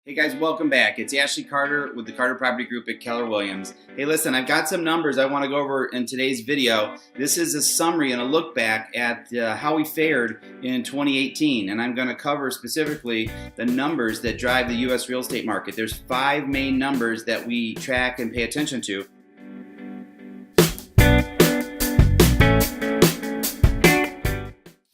Hey guys, welcome back. It's Ashley Carter with the Carter Property Group at Keller Williams. Hey listen, I've got some numbers I want to go over in today's video. This is a summary and a look back at how we fared in 2018, and I'm going to cover specifically the numbers that drive the U.S. real estate market. There's 5 main numbers that we track and pay attention to.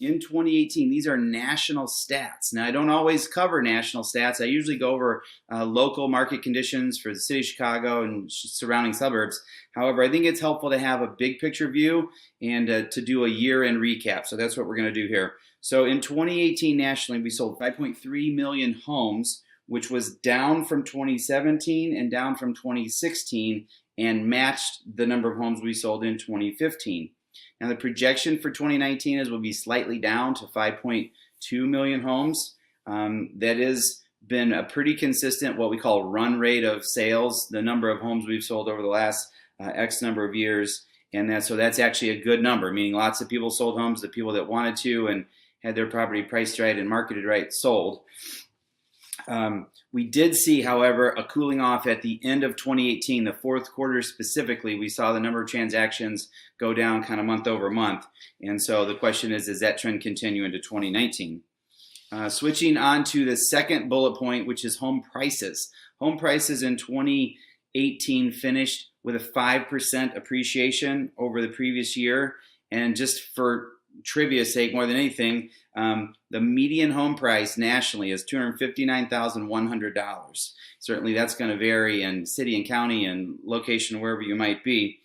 In 2018, these are national stats. Now, I don't always cover national stats. I usually go over local market conditions for the city of Chicago and surrounding suburbs. However, I think it's helpful to have a big picture view and to do a year-end recap. So that's what we're going to do here. So in 2018 nationally, we sold 5.3 million homes, which was down from 2017 and down from 2016 and matched the number of homes we sold in 2015. Now the projection for 2019 is we'll be slightly down to 5.2 million homes. That has been a pretty consistent what we call run rate of sales, the number of homes we've sold over the last X number of years. And so that's actually a good number, meaning lots of people sold homes, the people that wanted to and had their property priced right and marketed right sold. We did see, however, a cooling off at the end of 2018, the fourth quarter specifically. We saw the number of transactions go down kind of month over month. And so the question is, does that trend continue into 2019? Switching on to the second bullet point, which is home prices. Home prices in 2018 finished with a 5% appreciation over the previous year. And just for trivia's sake, more than anything, the median home price nationally is $259,100. Certainly that's going to vary in city and county and location wherever you might be.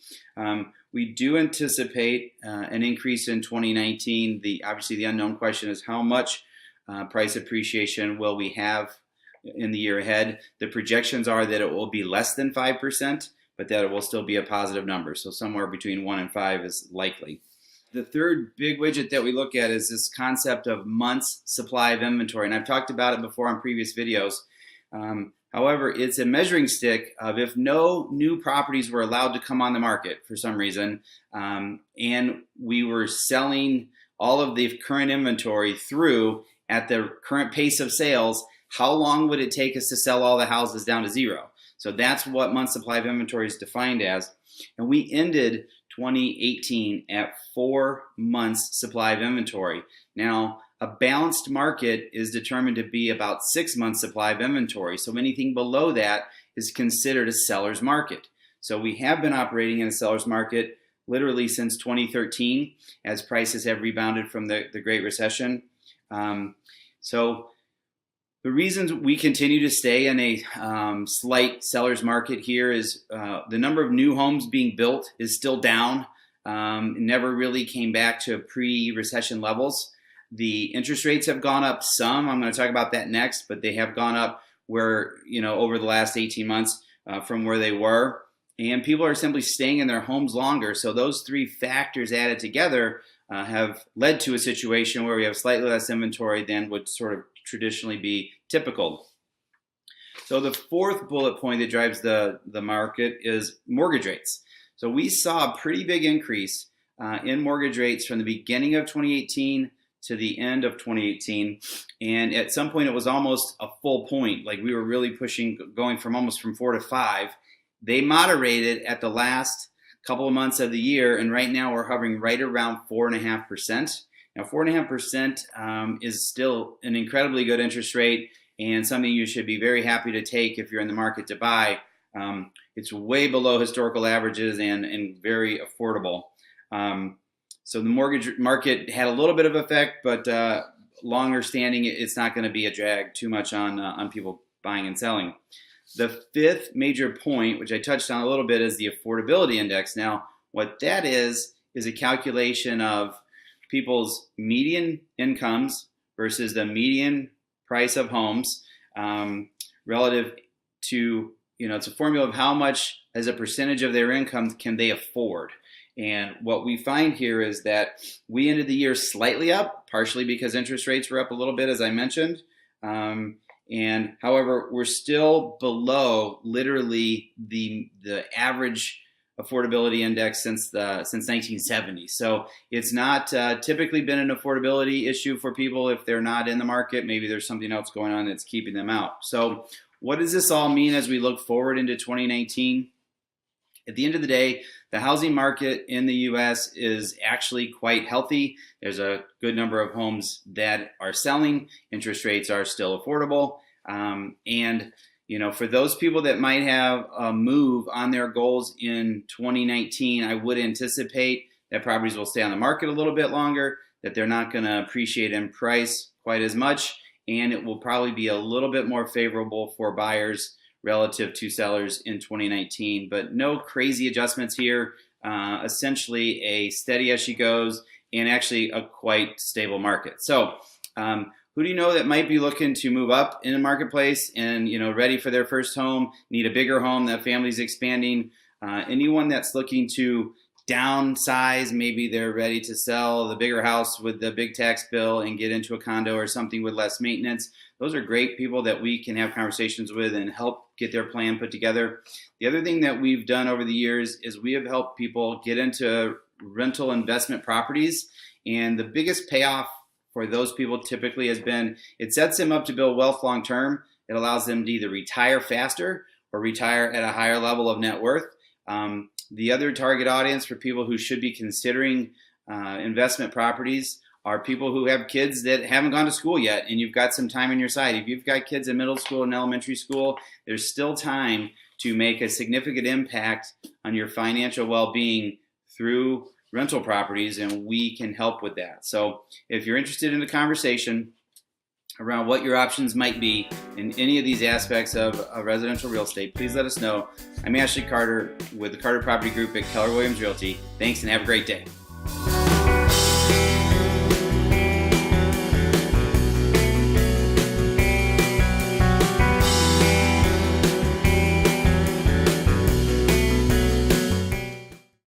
We do anticipate an increase in 2019. Obviously the unknown question is how much price appreciation will we have in the year ahead. The projections are that it will be less than 5%, but that it will still be a positive number. So somewhere between 1 and 5 is likely. The third big widget that we look at is this concept of months supply of inventory. And I've talked about it before on previous videos. However, it's a measuring stick of if no new properties were allowed to come on the market for some reason, and we were selling all of the current inventory through at the current pace of sales, how long would it take us to sell all the houses down to zero? So that's what month supply of inventory is defined as. And we ended 2018 at 4 months supply of inventory. Now, a balanced market is determined to be about 6 months supply of inventory. So anything below that is considered a seller's market. So we have been operating in a seller's market literally since 2013 as prices have rebounded from the Great Recession. So the reasons we continue to stay in a slight seller's market here is the number of new homes being built is still down. It never really came back to pre-recession levels. The interest rates have gone up some. I'm going to talk about that next, but they have gone up where, over the last 18 months from where they were. And people are simply staying in their homes longer. So those 3 factors added together have led to a situation where we have slightly less inventory than would sort of traditionally be typical. So the fourth bullet point that drives the market is mortgage rates. So we saw a pretty big increase in mortgage rates from the beginning of 2018 to the end of 2018. And at some point it was almost a full point. Like we were really pushing, going from 4 to 5. They moderated at the last couple of months of the year. And right now we're hovering right around 4.5%. Now, 4.5% is still an incredibly good interest rate and something you should be very happy to take if you're in the market to buy. It's way below historical averages and very affordable. So the mortgage market had a little bit of effect, but longer standing, it's not going to be a drag too much on people buying and selling. The fifth major point, which I touched on a little bit, is the affordability index. Now, what that is a calculation of people's median incomes versus the median price of homes relative to, it's a formula of how much as a percentage of their income can they afford. And what we find here is that we ended the year slightly up, partially because interest rates were up a little bit, as I mentioned. And however, we're still below literally the average affordability index since 1970. So it's not typically been an affordability issue for people if they're not in the market. Maybe there's something else going on that's keeping them out. So what does this all mean as we look forward into 2019? At the end of the day, the housing market in the U.S. is actually quite healthy. There's a good number of homes that are selling. Interest rates are still affordable. And for those people that might have a move on their goals in 2019, I would anticipate that properties will stay on the market a little bit longer, that they're not going to appreciate in price quite as much, and it will probably be a little bit more favorable for buyers relative to sellers in 2019. But no crazy adjustments here. Essentially a steady as she goes, and actually a quite stable market. So who do you know that might be looking to move up in the marketplace and ready for their first home, need a bigger home, that family's expanding? Anyone that's looking to downsize, maybe they're ready to sell the bigger house with the big tax bill and get into a condo or something with less maintenance. Those are great people that we can have conversations with and help get their plan put together. The other thing that we've done over the years is we have helped people get into rental investment properties, and the biggest payoff for those people typically has been it sets them up to build wealth long term. It allows them to either retire faster or retire at a higher level of net worth. The other target audience for people who should be considering investment properties are people who have kids that haven't gone to school yet, and you've got some time on your side. If you've got kids in middle school and elementary school, there's still time to make a significant impact on your financial well-being through rental properties, and we can help with that. So if you're interested in the conversation around what your options might be in any of these aspects of residential real estate, please let us know. I'm Ashley Carter with the Carter Property Group at Keller Williams Realty. Thanks, and have a great day.